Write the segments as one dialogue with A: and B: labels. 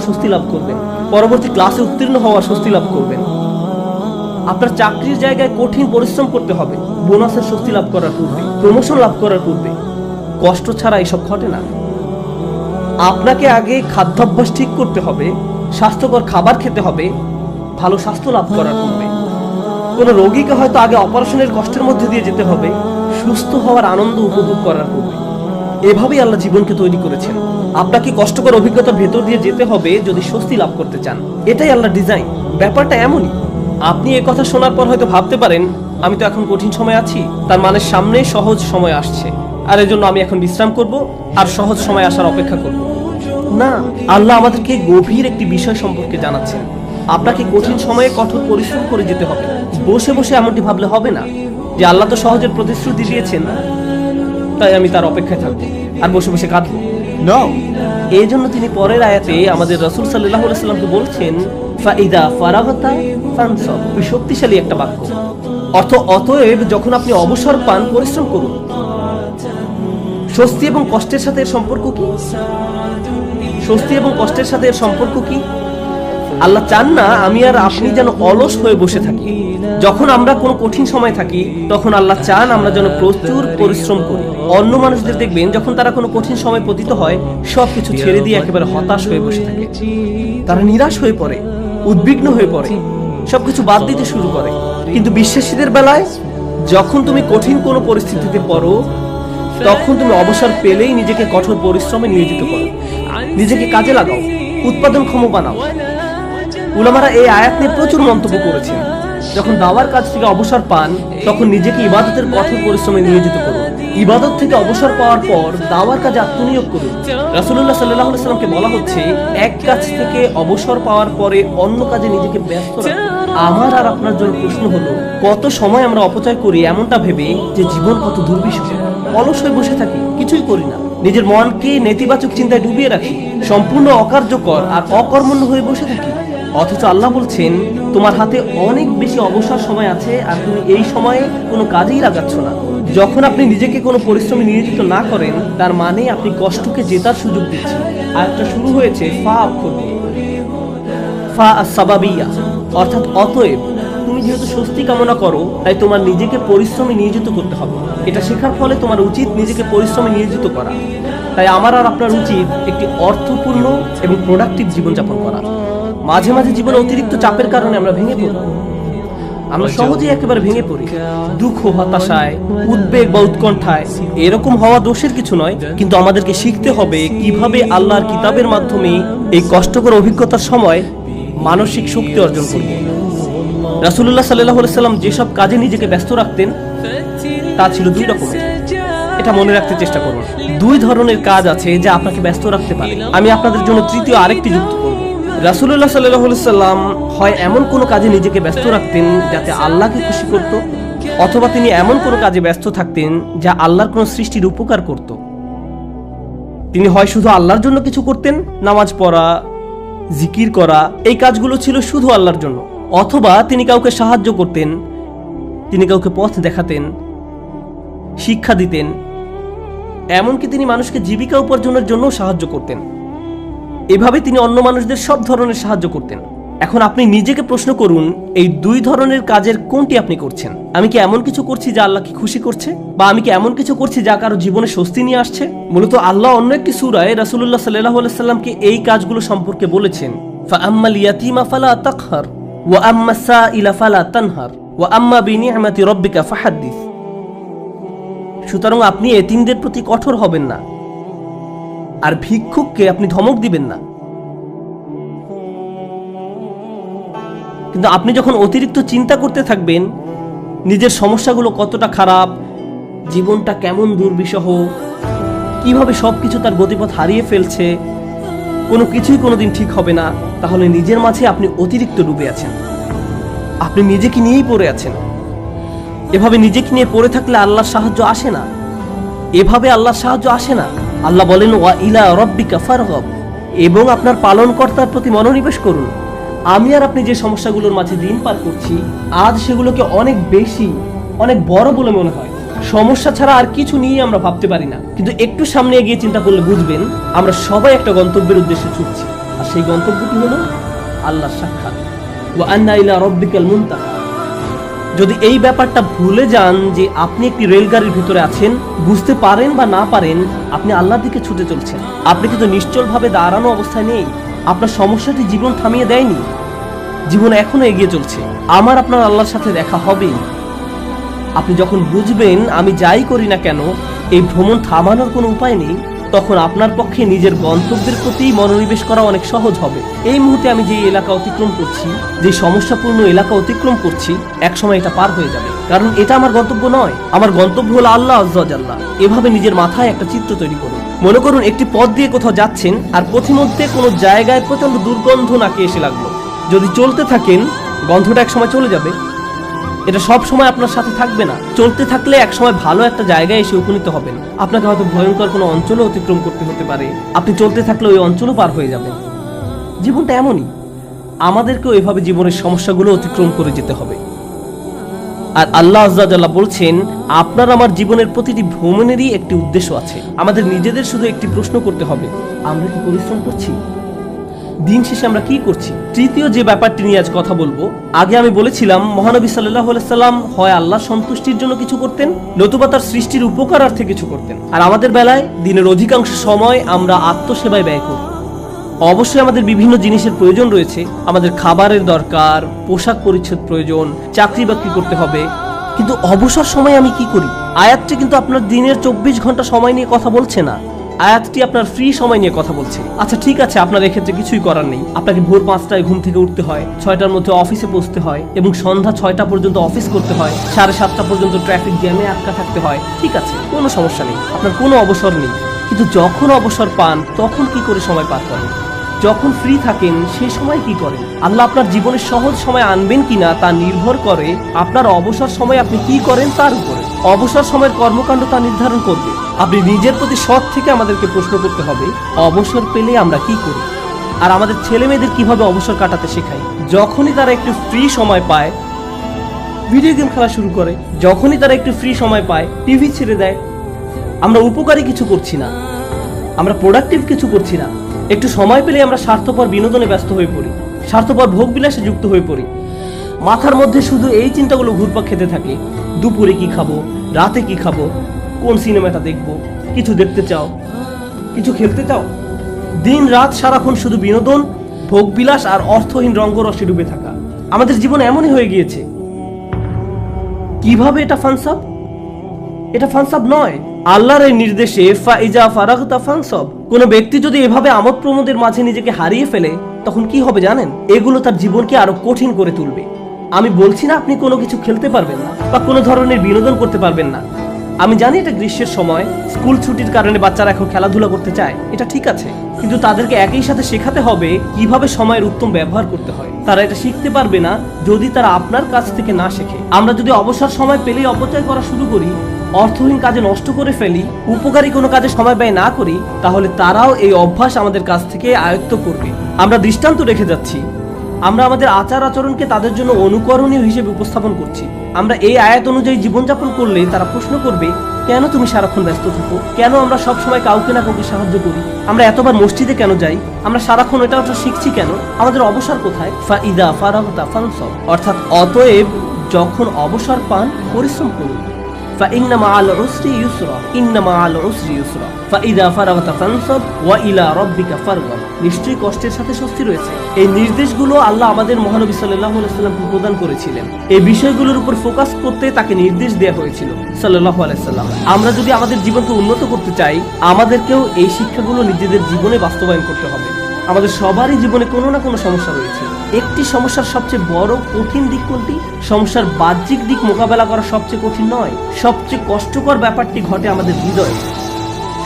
A: স্বস্তি লাভ করবেন, পরবর্তী ক্লাসে উত্তীর্ণ হওয়ার স্বস্তি লাভ করবেন। আপনার চাকরির জায়গায় কঠিন পরিশ্রম করতে হবে বোনাসের স্বস্তি লাভ করার পূর্বে, প্রমোশন লাভ করার পূর্বে। কষ্ট ছাড়া এসব ঘটে না। আপনাকে আগে খাদ্যাভ্যাস ঠিক করতে হবে, স্বাস্থ্যকর খাবার খেতে হবে ভালো স্বাস্থ্য লাভ করার পূর্বে। কোনো রোগীকে হয়তো আগে অপারেশনের কষ্টের মধ্যে দিয়ে যেতে হবে সুস্থ হওয়ার আনন্দ উপভোগ করার পূর্বে। এভাবেই আল্লাহ জীবনকে তৈরি করেছেন। আপনাকে কষ্টকর অভিজ্ঞতার ভেতর দিয়ে যেতে হবে যদি স্বস্তি লাভ করতে চান। এটাই আল্লাহ ডিজাইন। ব্যাপারটা এমনই। আপনি এই কথা শোনার পর হয়তো ভাবতে পারেন, আমি তো এখন কঠিন সময় আছি, তার মানে সামনে সহজ সময় আসছে, আর এজন্য আমি এখন বিশ্রাম করব আর সহজ সময় আসার অপেক্ষা করব। না, আল্লাহ আমাদেরকে গভীর একটি বিষয় সম্পর্কে জানাচ্ছেন। আপনাকে কঠিন সময়ে কঠোর পরিশ্রম করে যেতে হবে। বসে বসে এমনটি ভাবলে হবে না যে আল্লাহ তো সহজের প্রতিশ্রুতি দিয়েছেন, তাই আমি তার অপেক্ষায় থাকবো আর বসে বসে কাঁদবো। এই জন্য তিনি পরের আয়াতে আমাদের রাসূল সাল্লাল্লাহু আলাইহি ওয়াসাল্লামকে বলছেন, ফাইদা ফারাগতা ফানসাব। শক্তিশালী একটা বাক্য। অতএব যখন আপনি অবসর পান পরিশ্রম করুন। স্বস্তি এবং কষ্টের সাথে এর সম্পর্ক কি? স্বস্তি এবং কষ্টের সাথে এর সম্পর্ক কি? আল্লাহ চান না আমি আর আপনি যেন অলস হয়ে বসে থাকি। যখন আমরা কোনো কঠিন সময় থাকি তখন আল্লাহ চান আমরা যেন প্রচুর পরিশ্রম করি। অন্য মানুষদের দেখবেন যখন তারা কোনো কঠিন সময় পতিত হয় সবকিছু ছেড়ে দিয়ে একেবারে হতাশ হয়ে বসে থাকে। তারা নিরাশ হয়ে পড়ে, উদ্বিগ্ন হয়ে পড়ে, সবকিছু বাদ দিতে শুরু করে। কিন্তু বিশ্বাসীদের বেলায় যখন তুমি কঠিন কোনো পরিস্থিতিতে পড়ো তখন তুমি অবসর পেলেই নিজেকে কঠোর পরিশ্রমে নিয়োজিত করো, নিজেকে কাজে লাগাও, উৎপাদনক্ষম বানাও। উলামারা এই আয়াত নিয়ে প্রচুর মন্তব্য করেছেন। যখন দাওয়ার কাজ থেকে অবসর পান তখন নিজেকে ইবাদতের কঠোর পরিশ্রমে নিয়োজিত করুন। ইবাদত থেকে অবসর পাওয়ার পর দাওয়ার কাজে আত্মনিয়োগ করুন। রাসূলুল্লাহ সাল্লাল্লাহু আলাইহি ওয়াসাল্লামকে বলা হচ্ছে এক কাজ থেকে অবসর পাওয়ার পরে অন্য কাজে নিজেকে ব্যস্ত রাখুন। আমার আর আপনার জন্য প্রশ্ন হলো, কত সময় আমরা অপচয় করি এমনটা ভেবে যে জীবন কত দুর্বিষহ। অলস হয়ে বসে থাকি, কিছুই করি না, নিজের মনকে নেতিবাচক চিন্তায় ডুবিয়ে রাখি, সম্পূর্ণ অকার্যকর আর অকর্মণ্য হয়ে বসে থাকি। অথচ আল্লাহ বলছেন তোমার হাতে অনেক বেশি অবসর সময় আছে আর তুমি এই সময়ে কোনো কাজেই লাগাচ্ছ না। যখন আপনি নিজেকে কোনো পরিশ্রমে নিয়োজিত না করেন তার মানে আপনি কষ্টকে জেতার সুযোগ দিচ্ছেন। আয়াতটা শুরু হয়েছে ফা অক্ষর দিয়ে, ফা আস-সাবাবিয়া, অর্থাৎ অতএব। তুমি যেহেতু স্বস্তি কামনা করো তাই তোমার নিজেকে পরিশ্রমে নিয়োজিত করতে হবে। এটা শেখার ফলে তোমার উচিত নিজেকে পরিশ্রমে নিয়োজিত করা। তাই আমার আর আপনার উচিত একটি অর্থপূর্ণ এবং প্রোডাক্টিভ জীবনযাপন করা। মাঝে মাঝে জীবনে অতিরিক্ত চাপের কারণে আমরা ভেঙে পড়ি। আমরা সহজেই একেবারে ভেঙে পড়ি দুঃখ, হতাশায়, উদ্বেগ বা উৎকণ্ঠায়। এরকম হওয়া দোষের কিছু নয়, কিন্তু আমাদেরকে শিখতে হবে কিভাবে আল্লাহর কিতাবের মাধ্যমে এই কষ্টকর অভিজ্ঞতার সময় মানসিক শক্তি অর্জন করব। রাসূলুল্লাহ সাল্লাল্লাহু আলাইহি ওয়াসাল্লাম যেসব কাজে নিজেকে ব্যস্ত রাখতেন তা ছিল দুই রকমের। এটা মনে রাখতে চেষ্টা করুন। দুই ধরনের কাজ আছে যা আপনাকে ব্যস্ত রাখতে পারে। আমি আপনাদের জন্য তৃতীয় আরেকটি যুক্ত করব। রাসূলুল্লাহ সাল্লাল্লাহু আলাইহি ওয়াসাল্লাম হয় এমন কোনো কাজে নিজেকে ব্যস্ত রাখতেন যাতে আল্লাহকে খুশি করত, অথবা তিনি এমন কোনো কাজে ব্যস্ত থাকতেন যা আল্লাহর কোনো সৃষ্টির উপকার করত। তিনি হয় শুধু আল্লাহর জন্য কিছু করতেন, নামাজ পড়া, জিকির করা, এই কাজগুলো ছিল শুধু আল্লাহর জন্য, অথবা তিনি কাউকে সাহায্য করতেন, তিনি কাউকে পথ দেখাতেন, শিক্ষা দিতেন, এমনকি তিনি মানুষকে জীবিকা উপার্জনের জন্য সাহায্য করতেন। এভাবে তিনি অন্য মানুষদের সব ধরনের সাহায্য করতেন। এখন আপনি নিজেকে প্রশ্ন করুন, এই দুই ধরনের কাজের কোনটি আপনি করছেন? আমি কি এমন কিছু করছি যা আল্লাহকে খুশি করছে, বা আমি কি এমন কিছু করছি যা কারো জীবনে স্বস্তি নিয়ে আসছে? মূলত আল্লাহ অন্য একটি সূরায় রাসূলুল্লাহ সাল্লাল্লাহু আলাইহি ওয়াসাল্লামকে এই কাজগুলো সম্পর্কে বলেছেন, ফাআম্মাল ইয়াতীমা ফালা তাকহার ওয়া আম্মাস সাইলা ফালা তানহার ওয়া আম্মা বিনি'মাতি রাব্বিকা ফাহাদ্দিস। সুতরাং আপনি এতিমদের প্রতি কঠোর হবেন না, আর ভিক্ষুককে আপনি ধমক দিবেন না। কিন্তু আপনি যখন অতিরিক্ত চিন্তা করতে থাকবেন নিজের সমস্যাগুলো কতটা খারাপ, জীবনটা কেমন দুর্বিষহ, কিভাবে সবকিছু তার গতিপথ হারিয়ে ফেলছে, কোনো কিছুই কোনোদিন ঠিক হবে না, তাহলে নিজের মাঝে আপনি অতিরিক্ত ডুবে আছেন। আপনি নিজেকে নিয়েই পড়ে আছেন। এভাবে নিজেকে নিয়ে পড়ে থাকলে আল্লাহর সাহায্য আসে না। এভাবে আল্লাহর সাহায্য আসে না। আল্লাহ বলেন ওয়া ইলা রাব্বিকা ফারগাব, এবং আপনার পালনকর্তার প্রতি মনোনিবেশ করুন। আমি আর আপনি যে সমস্যাগুলোর মাঝে দিন পার করছি আজ সেগুলোকে অনেক বেশি, অনেক বড় বলে মনে হয়। সমস্যা ছাড়া আর কিছু নিয়ে আমরা ভাবতে পারি না, কিন্তু একটু সামনে এগিয়ে চিন্তা করলে বুঝবেন আমরা সবাই একটা গন্তব্যের উদ্দেশ্যে ছুটছি। আর সেই গন্তব্যটি হলো আল্লাহর সাক্ষাৎ। ওয়া আন্না ইলা রাব্বিকাল মুনতাহা। যদি এই ব্যাপারটা ভুলে যান যে আপনি একটি রেলগাড়ির ভিতরে আছেন, বুঝতে পারেন বা না পারেন আপনি আল্লাহর দিকে ছুটে চলছেন, আপনি কিন্তু নিশ্চলভাবে দাঁড়ানো অবস্থায় নেই। আপনার সমস্যাটি জীবন থামিয়ে দেয়নি, জীবন এখনো এগিয়ে চলছে। আমার আপনার আল্লাহর সাথে দেখা হবেই। আপনি যখন বুঝবেন আমি যাই করি না কেন এই ভ্রমণ থামানোর কোনো উপায় নেই, তখন আপনার পক্ষে নিজের গন্তব্যের প্রতি মনোনিবেশ করা অনেক সহজ হবে। এই মুহূর্তে আমি যে এলাকা অতিক্রম করছি, যে সমস্যাপূর্ণ এলাকা অতিক্রম করছি, একসময় এটা পার হয়ে যাবে, কারণ এটা আমার গন্তব্য নয়। আমার গন্তব্য হলো আল্লাহ আজ্জা ওয়া জাল্লা। এভাবে নিজের মাথায় একটা চিত্র তৈরি করুন। মনে করুন একটি পথ দিয়ে কোথাও যাচ্ছেন, আর পথিমধ্যে কোনো জায়গায় প্রচন্ড দুর্গন্ধ নাকে এসে লাগলো। যদি চলতে থাকেন, গন্ধটা একসময় চলে যাবে। এটা সব সময় আপনার সাথে থাকবে না। চলতে থাকলে একসময় ভালো একটা জায়গায় এসে উপনীত হবেন। আপনাকে হয়তো ভয়ঙ্কর কোনো অঞ্চলও অতিক্রম করতে হতে পারে। আপনি চলতে থাকলে ওই অঞ্চলও পার হয়ে যাবেন। জীবনটা এমনই, আমাদেরকেও এভাবে জীবনের সমস্যাগুলো অতিক্রম করে যেতে হবে। আর আল্লাহ আজ্জা ওয়া জাল্লা বলছেন, আপনার আমার জীবনের প্রতিটি ভ্রমণেরই একটি উদ্দেশ্য আছে। আমাদের নিজেদের শুধু একটি প্রশ্ন করতে হবে, আমরা কি পরিশ্রম করছি? দিন শেষে আমরা কি করছি? তৃতীয় যে ব্যাপারটি নিয়ে আজ কথা বলবো, আগে আমি বলেছিলাম মহানবী সাল্লাল্লাহু আলাইহি সাল্লাম হয় আল্লাহর সন্তুষ্টির জন্য কিছু করতেন, নতুবা তার সৃষ্টির উপকারার্থে কিছু করতেন। আর আমাদের বেলায় দিনের অধিকাংশ সময় আমরা আত্মসেবায় ব্যয় করি। অবশ্যই আমাদের বিভিন্ন জিনিসের প্রয়োজন রয়েছে। আমাদের খাবারের দরকার, পোশাক পরিচ্ছদ প্রয়োজন, চাকরি বাকরি করতে হবে, কিন্তু অবসর সময় আমি কি করি? আয়াতটি কিন্তু আপনার দিনের 24 ঘন্টা সময় নিয়ে কথা বলছে না। আয়াতটি আপনার ফ্রি সময় নিয়ে কথা বলছে। আচ্ছা ঠিক আছে, আপনার এক্ষেত্রে কিছুই করার নেই। আপনাকে ভোর 5টায় ঘুম থেকে উঠতে হয়, 6টার মধ্যে অফিসে পৌঁছতে হয়, এবং সন্ধ্যা 6টা পর্যন্ত অফিস করতে হয়, 7:30টা পর্যন্ত ট্রাফিক জ্যামে আটকা থাকতে হয়। ঠিক আছে, কোনো সমস্যা নেই, আপনার কোনো অবসর নেই। কিন্তু যখন অবসর পান তখন কি করে সময় পার করেন? যখন ফ্রি থাকেন সেই সময় কি করেন? আল্লাহ আপনার জীবনে সহজ সময় আনবেন কিনা তা নির্ভর করে আপনার অবসর সময় আপনি কি করেন তার উপরে। অবসর সময়ের কর্মকাণ্ড তা নির্ধারণ করবে। আপনি নিজের প্রতি সৎ থেকে আমাদেরকে প্রশ্ন করতে হবে, অবসর পেলে আমরা কি করি? আর আমাদের ছেলে মেয়েদের কিভাবে অবসর কাটাতে শেখাই? যখনই তারা একটু ফ্রি সময় পায় ভিডিও গেম খেলা শুরু করে, যখনই তারা একটু ফ্রি সময় পায় টিভি ছেড়ে দেয়। আমরা উপকারী কিছু করছি না, আমরা প্রোডাক্টিভ কিছু করছি না। একটু সময় পেলে আমরা স্বার্থপর বিনোদনে ব্যস্ত হয়ে পড়ি, স্বার্থপর ভোগবিলাসে যুক্ত হয়ে পড়ি। মাথার মধ্যে শুধু এই চিন্তাগুলো ঘুরপাক খেতে থাকে, দুপুরে কি খাবো, রাতে কি খাবো, কোন সিনেমাটা দেখবো, কিছু দেখতে চাও, কিছু খেলতে চাও। দিন রাত সারাক্ষণ শুধু বিনোদন, ভোগবিলাস আর অর্থহীন রঙ্গরসে ডুবে থাকা। আমাদের জীবন এমনই হয়ে গিয়েছে। কিভাবে এটা ফানসাব? এটা ফানসাব নয়, আল্লাহর এই নির্দেশে ফাইজা ফারাগতা ফানসাব। কোন ব্যক্তি যদি এভাবে আমোদ প্রমোদের মাঝে নিজেকে হারিয়ে ফেলে তখন কি হবে জানেন? এগুলো তার জীবনকে আরো কঠিন করে তুলবে। আমি বলছি না আপনি কোনো কিছু খেলতে পারবেন না বা কোনো ধরনের বিনোদন করতে পারবেন না। আমি জানি এটা গ্রীষ্মের সময়, স্কুল ছুটির কারণে বাচ্চারা এখন খেলাধুলা করতে চায়, এটা ঠিক আছে, কিন্তু তাদেরকে একই সাথে শেখাতে হবে কিভাবে সময়ের উত্তম ব্যবহার করতে হয়। তারা এটা শিখতে পারবে না যদি তারা আপনার কাছ থেকে না শেখে। আমরা যদি অবসর সময় পেলেই অপচয় করা শুরু করি, অর্থহীন কাজে নষ্ট করে ফেলি, উপকারী কোনো কাজে সময় ব্যয় না করি, তাহলে তারাও এই অভ্যাস আমাদের কাছ থেকে আয়ত্ত করবে। আমরা দৃষ্টান্ত রেখে যাচ্ছি, আমরা আমাদের আচার আচরণকে তাদের জন্য অনুকরণীয় হিসেবে উপস্থাপন করছি। আমরা এই আয়াত অনুযায়ী জীবনযাপন করলে তারা প্রশ্ন করবে, কেন তুমি সারাক্ষণ ব্যস্ত থাকো? কেন আমরা সব সময় কাউকে না কাউকে সাহায্য করি? আমরা এতবার মসজিদে কেন যাই? আমরা সারাক্ষণ এটা ওটা শিখছি কেন? আমাদের অবসর কোথায়? ফাইদা ফারাগতা ফানসাব, অর্থাৎ অতএব যখন অবসর পান পরিশ্রম করুন। فإن مع العسر يسرا إن مع العسر يسرا فإذا فرغت فانصب وإلى ربك فارغب। নিশ্চয়ই কষ্টের সাথে স্বস্তি রয়েছে। এই নির্দেশগুলো আল্লাহ আমাদের মহানবী সাল্লাল্লাহু আলাইহি সাল্লামকে প্রদান করেছিলেন। এই বিষয়গুলোর উপর ফোকাস করতে তাকে নির্দেশ দেওয়া হয়েছিল সাল্লাল্লাহু আলাইহি সাল্লাম। আমরা যদি আমাদের জীবনকে উন্নত করতে চাই, আমাদেরকেও এই শিক্ষাগুলো নিজেদের জীবনে বাস্তবায়ন করতে হবে। আমাদের সবারই জীবনে কোনো না কোনো সমস্যা রয়েছে। একটি সমস্যার সবচেয়ে বড় কঠিন দিক কোনটি? সমস্যার বাহ্যিক দিক মোকাবেলা করা সবচেয়ে কঠিন নয়, সবচেয়ে কষ্টকর ব্যাপারটি ঘটে আমাদের হৃদয়ে।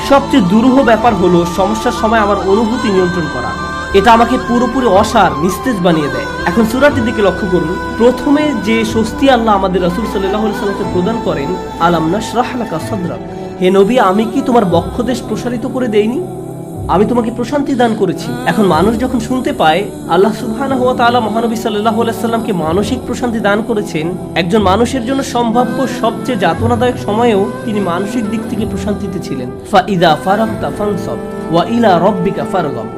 A: সবচেয়ে দুরূহ ব্যাপার হলো সমস্যার সময় আমার অনুভূতি নিয়ন্ত্রণ করা। এটা আমাকে পুরোপুরি অসার, নিস্তেজ বানিয়ে দেয়। এখন সূরাটির দিকে লক্ষ্য করুন। প্রথমে যে স্বস্তি আল্লাহ আমাদের রাসূল সাল্লাল্লাহু আলাইহি ওয়াসাল্লামকে প্রদান করেন, আলাম নাশরাহ লাকা সাদরাক, হে নবী আমি কি তোমার বক্ষদেশ প্রসারিত করে দেইনি? আমি তোমাকে প্রশান্তি দান করেছি। এখন মানুষ যখন শুনতে পায় আল্লাহ সুবহানাহু ওয়া তাআলা মহানবী সাল্লাল্লাহু আলাইহি সাল্লামকে মানসিক প্রশান্তি দান করেছেন, একজন মানুষের জন্য সম্ভাব্য সবচেয়ে যাতনাদায়ক সময়েও তিনি মানসিক দিক থেকে প্রশান্তিতে ছিলেন। ফাইদা ফারাগতা ফানসাব ওয়া ইলা রাব্বিকা ফারগাব।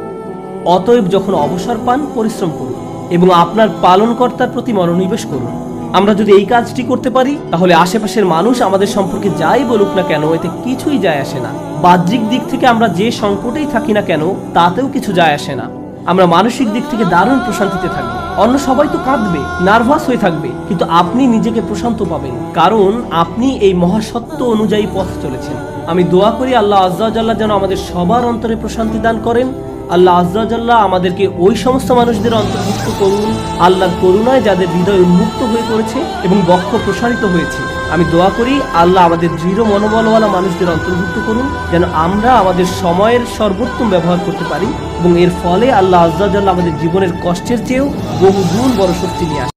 A: অতএব যখন অবসর পান পরিশ্রম করুন এবং আপনার পালনকর্তার প্রতি মনোনিবেশ করুন। আমরা যদি এই কাজটি করতে পারি তাহলে আশেপাশের মানুষ আমাদের সম্পর্কে যাই বলুক না কেন এতে কিছুই যায় আসে না। বাহ্যিক দিক থেকে আমরা যে সংকটেই থাকি না কেন তাতেও কিছু যায় আসে না। আমরা মানসিক দিক থেকে দারুণ প্রশান্তিতে থাকবো। অন্য সবাই তো কাঁদবে, নার্ভাস হয়ে থাকবে, কিন্তু আপনি নিজেকে প্রশান্ত পাবেন, কারণ আপনি এই মহাসত্য অনুযায়ী পথ চলেছেন। আমি দোয়া করি আল্লাহ আজ্জা ওয়া জাল্লা যেন আমাদের সবার অন্তরে প্রশান্তি দান করেন। আল্লাহ আজ্জা ওয়া জাল্লা আমাদেরকে ওই সমস্ত মানুষদের অন্তর্ভুক্ত করুন আল্লাহর করুণায় যাদের হৃদয় উন্মুক্ত হয়ে পড়েছে এবং বক্ষ প্রসারিত হয়েছে। আমি দোয়া করি আল্লাহ আমাদের দৃঢ় মনোবলওয়ালা মানুষদের অন্তর্ভুক্ত করুন যেন আমরা আমাদের সময়ের সর্বোত্তম ব্যবহার করতে পারি এবং এর ফলে আল্লাহ আজ্জা ওয়া জাল্লা আমাদের জীবনের কষ্টের চেয়েও বহুগুণ বড় শক্তি নিয়ে আসে।